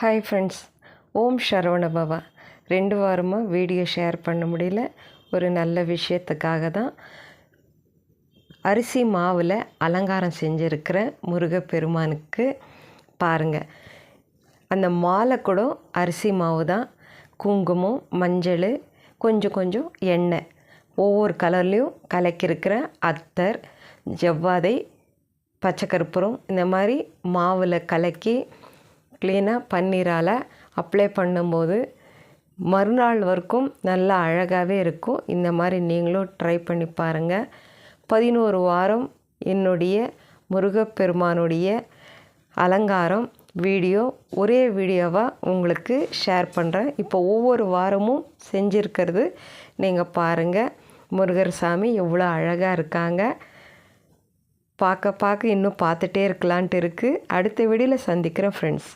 Hi friends, ஓம் சரவண பவா. 2 வாரமாக video share பண்ண முடியல. ஒரு நல்ல விஷயத்துக்காக தான். அரிசி மாவில் அலங்காரம் செஞ்சுருக்கிற முருகப்பெருமானுக்கு பாருங்கள். அந்த மாலை கூட அரிசி மாவு தான். குங்குமம், மஞ்சள், கொஞ்சம் கொஞ்சம் எண்ணெய், ஒவ்வொரு கலர்லேயும் கலக்கியிருக்கிற அத்தர், ஜவ்வாதை, பச்சை கற்பூரம், இந்த மாதிரி மாவில் கலக்கி க்ளீனாக பன்னீரால் அப்ளை பண்ணும்போது மறுநாள் வரைக்கும் நல்லா அழகாகவே இருக்கும். இந்த மாதிரி நீங்களும் ட்ரை பண்ணி பாருங்கள். 11 வாரம் என்னுடைய முருகப்பெருமானுடைய அலங்காரம் வீடியோ ஒரே வீடியோவாக உங்களுக்கு ஷேர் பண்ணுறேன். இப்போ ஒவ்வொரு வாரமும் செஞ்சுருக்கிறது நீங்கள் பாருங்கள். முருகர் சாமி எவ்வளோ அழகாக இருக்காங்க. பார்க்க இன்னும் பார்த்துட்டே இருக்கலான்ட்டு இருக்குது. அடுத்த வீடியோவில் சந்திக்கிறேன் ஃப்ரெண்ட்ஸ்.